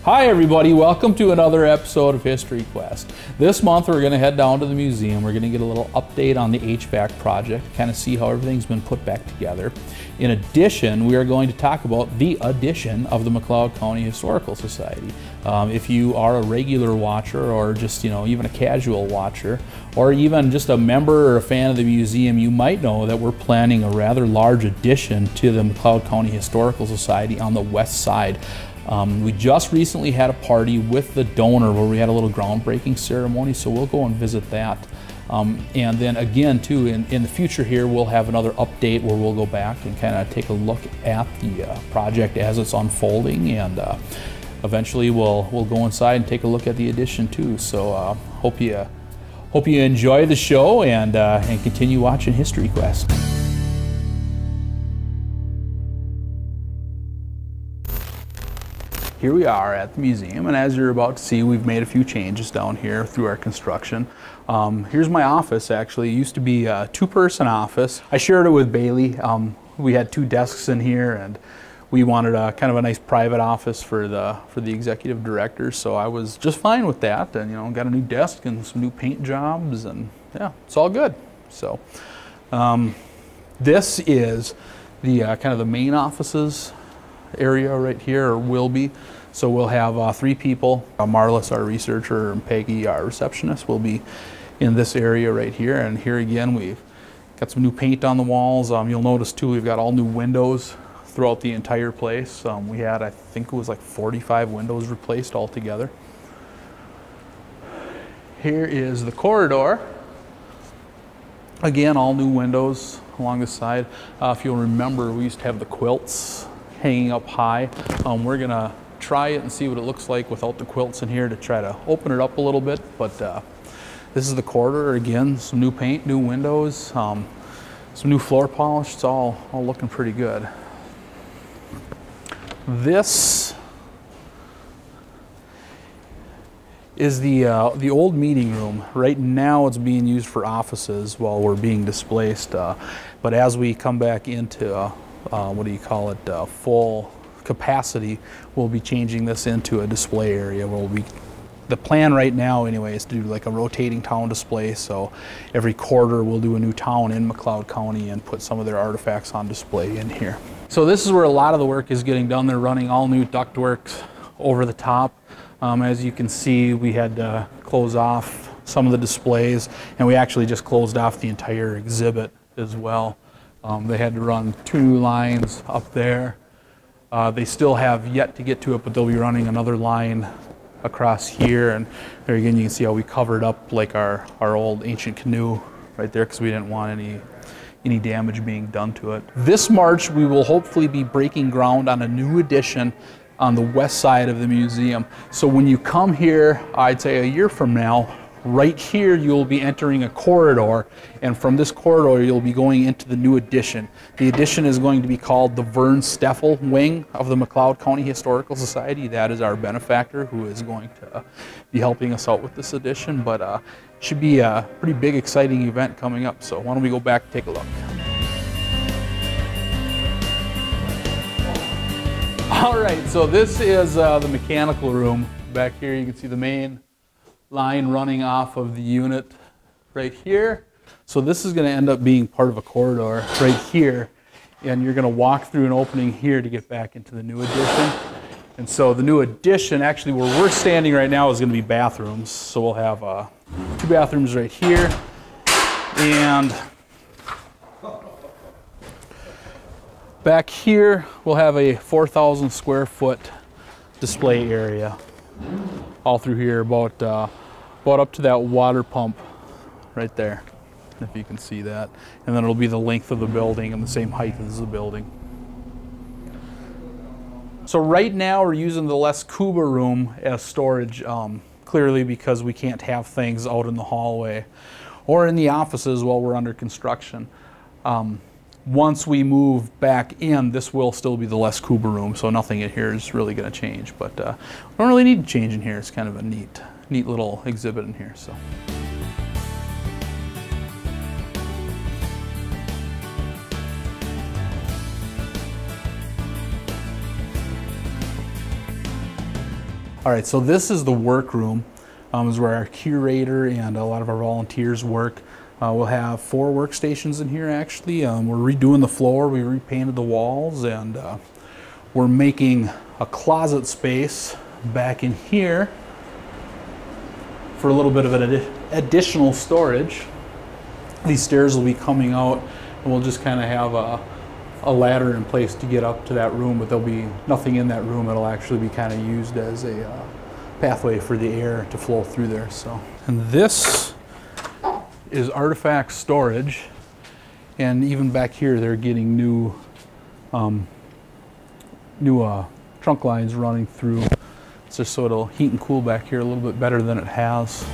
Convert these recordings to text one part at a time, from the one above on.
Hi everybody, welcome to another episode of History Quest. This month we're going to head down to the museum. We're going to get a little update on the HVAC project, kind of see how everything's been put back together. In addition, we are going to talk about the addition of the McLeod County Historical Society. If you are a regular watcher or just, even a casual watcher, or even just a member or a fan of the museum, you might know that we're planning a rather large addition to the McLeod County Historical Society on the west side. We just recently had a party with the donor where we had a little groundbreaking ceremony, so we'll go and visit that. And then again too, in the future here, we'll have another update where we'll go back and kind of take a look at the project as it's unfolding, and eventually we'll go inside and take a look at the addition too. So hope you enjoy the show and continue watching History Quest. Here we are at the museum, and as you're about to see, we've made a few changes down here through our construction. Here's my office. Actually, it used to be a two-person office. I shared it with Bailey. We had two desks in here, and we wanted a kind of a nice private office for the executive director. So I was just fine with that, and got a new desk and some new paint jobs, and yeah, it's all good. So this is the kind of the main offices area right here, or will be. So we'll have three people. Marlis, our researcher, and Peggy, our receptionist, will be in this area right here. And here again, we've got some new paint on the walls. You'll notice too, we've got all new windows throughout the entire place. We had, I think it was like 45 windows replaced altogether. Here is the corridor. Again, all new windows along the side. If you'll remember, we used to have the quilts hanging up high. We're gonna try it and see what it looks like without the quilts in here to try to open it up a little bit. But this is the corridor. Again, some new paint, new windows, some new floor polish. It's all looking pretty good. This is the old meeting room. Right now it's being used for offices while we're being displaced. But as we come back into full capacity, we'll be changing this into a display area. The plan right now anyway is to do like a rotating town display, so every quarter we'll do a new town in McLeod County and put some of their artifacts on display in here. So this is where a lot of the work is getting done. They're running all new ductwork over the top. As you can see, we had to close off some of the displays, and we actually just closed off the entire exhibit as well. They had to run two new lines up there. They still have yet to get to it, but they'll be running another line across here. And there again, you can see how we covered up like our old ancient canoe right there, because we didn't want any damage being done to it. This March, we will hopefully be breaking ground on a new addition on the west side of the museum. So when you come here, I'd say a year from now, right here you'll be entering a corridor, and from this corridor you'll be going into the new addition. The addition is going to be called the Vern Steffel wing of the McLeod County Historical Society. That is our benefactor who is going to be helping us out with this addition, but it should be a pretty big, exciting event coming up. So why don't we go back and take a look. All right, so this is the mechanical room. Back here you can see the main line running off of the unit right here. So this is going to end up being part of a corridor right here, and you're going to walk through an opening here to get back into the new addition. And so the new addition, actually where we're standing right now, is going to be bathrooms. So we'll have two bathrooms right here, and back here we'll have a 4,000 square foot display area all through here, about up to that water pump right there, if you can see that. And then it'll be the length of the building and the same height as the building. So right now we're using the Les Kuba room as storage, clearly because we can't have things out in the hallway or in the offices while we're under construction. Once we move back in, this will still be the Les Kuba room, so nothing in here is really going to change. But we don't really need to change in here. It's kind of a neat little exhibit in here. So. All right, so this is the workroom. Is where our curator and a lot of our volunteers work. We'll have 4 workstations in here actually. We're redoing the floor, we repainted the walls, and we're making a closet space back in here for a little bit of an additional storage. These stairs will be coming out, and we'll just kind of have a ladder in place to get up to that room, but there'll be nothing in that room. It'll actually be kind of used as a pathway for the air to flow through there. So, and this is artifact storage, and even back here they're getting new trunk lines running through, just so it'll heat and cool back here a little bit better than it has.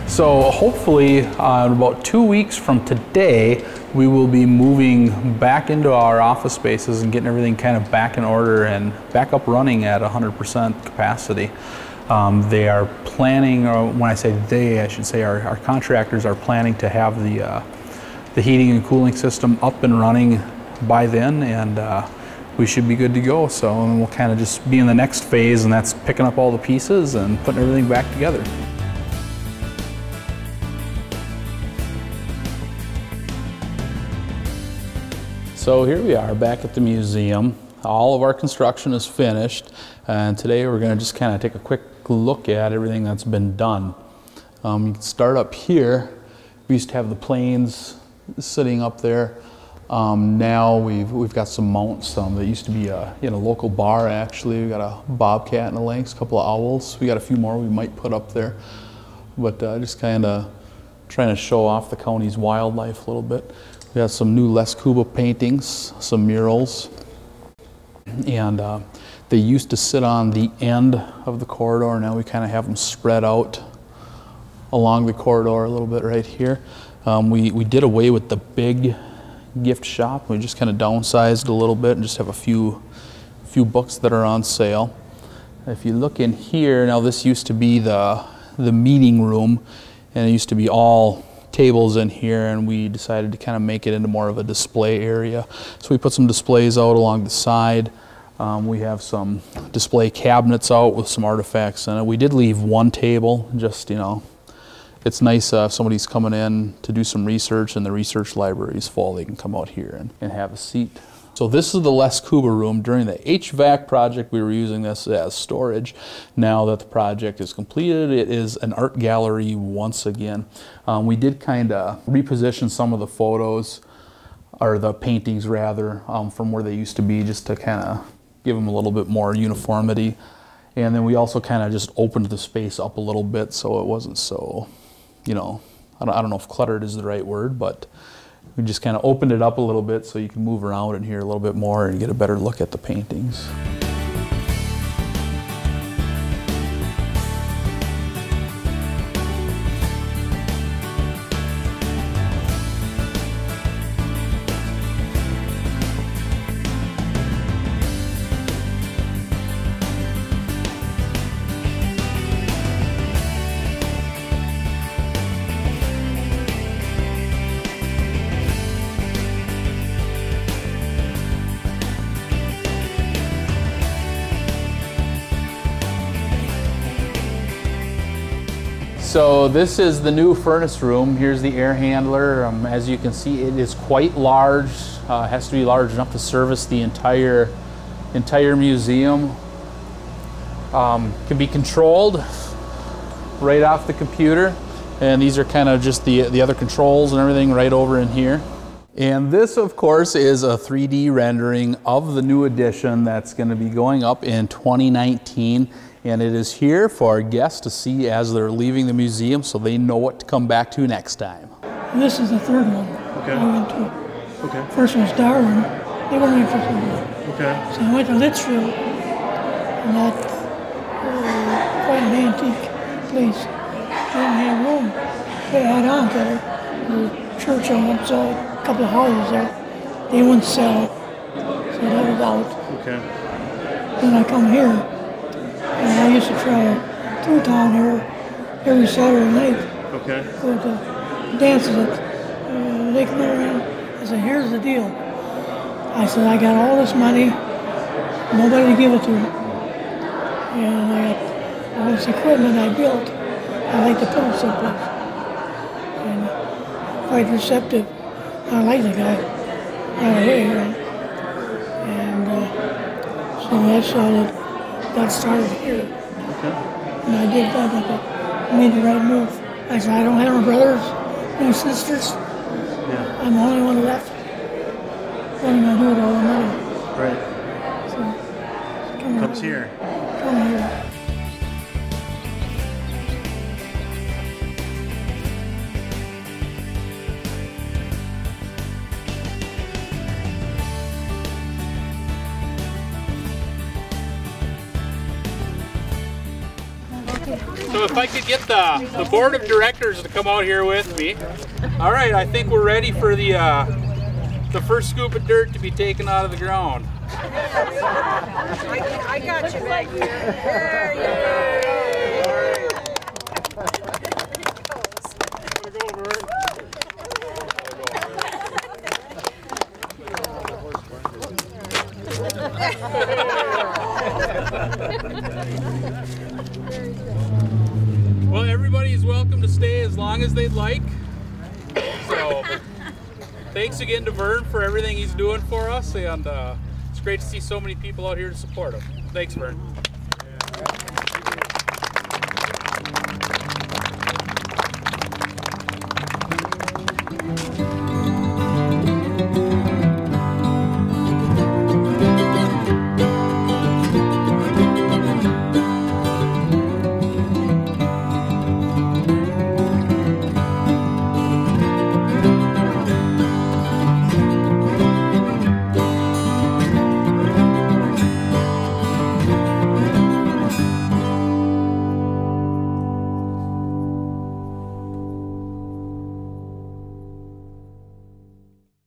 So hopefully in about 2 weeks from today, we will be moving back into our office spaces and getting everything kind of back in order and back up running at 100% capacity. They are planning, or when I say they, I should say our contractors are planning to have the heating and cooling system up and running by then, and we should be good to go. So we'll kind of just be in the next phase, and that's picking up all the pieces and putting everything back together. So here we are back at the museum. All of our construction is finished, and today we're going to just kind of take a quick look at everything that's been done. You can start up here. We used to have the planes sitting up there. Now we've got some mounts. That used to be in a local bar actually. We got a bobcat and a lynx, a couple of owls. We got a few more we might put up there, but just kind of trying to show off the county's wildlife a little bit. We have some new Les Kuba paintings, some murals, and they used to sit on the end of the corridor. Now we kind of have them spread out along the corridor a little bit right here. We did away with the big gift shop. We just kind of downsized a little bit and just have a few books that are on sale. If you look in here, now this used to be the meeting room, and it used to be all tables in here, and we decided to kind of make it into more of a display area. So we put some displays out along the side. We have some display cabinets out with some artifacts in it. We did leave one table, just, you know, it's nice if somebody's coming in to do some research and the research library is full, they can come out here and have a seat. So this is the Les Kuba room. During the HVAC project, we were using this as storage. Now that the project is completed, it is an art gallery once again. We did kind of reposition some of the photos, or the paintings rather, from where they used to be, just to kind of give them a little bit more uniformity. And then we also kind of just opened the space up a little bit so it wasn't so, you know, I don't know if cluttered is the right word, but we just kind of opened it up a little bit so you can move around in here a little bit more and get a better look at the paintings. So this is the new furnace room. Here's the air handler. As you can see, it is quite large. Has to be large enough to service the entire museum. Can be controlled right off the computer, and these are kind of just the other controls and everything right over in here. And this, of course, is a 3D rendering of the new edition that's going to be going up in 2019. And it is here for our guests to see as they're leaving the museum, so they know what to come back to next time. This is the third one I went to. Okay. First one was Darwin. They weren't interested in it. Okay. So I went to Litchfield, and that quite an antique place. They didn't have room to add on to it. The church on one side, a couple of houses there, they wouldn't sell, so that was out. Okay. Then I come here. And I used to travel through town here every Saturday night. Okay. Go to dances at Lake Marion. I said, here's the deal. I said, I got all this money, nobody to give it to. And I got all this equipment I built. I'd like to put it someplace. And quite receptive. I like the guy. Right away, you know. And so that's how that got started here. Okay. And I did that, I made the right move. I said, I don't have no brothers, no sisters. Yeah. I'm the only one left. What am I doing with all the money? Right. So, come Comes here. Come here. So if I could get the board of directors to come out here with me. All right, I think we're ready for the first scoop of dirt to be taken out of the ground. I got you back here. There you Well, everybody is welcome to stay as long as they'd like. So, thanks again to Vern for everything he's doing for us, and it's great to see so many people out here to support him. Thanks, Vern.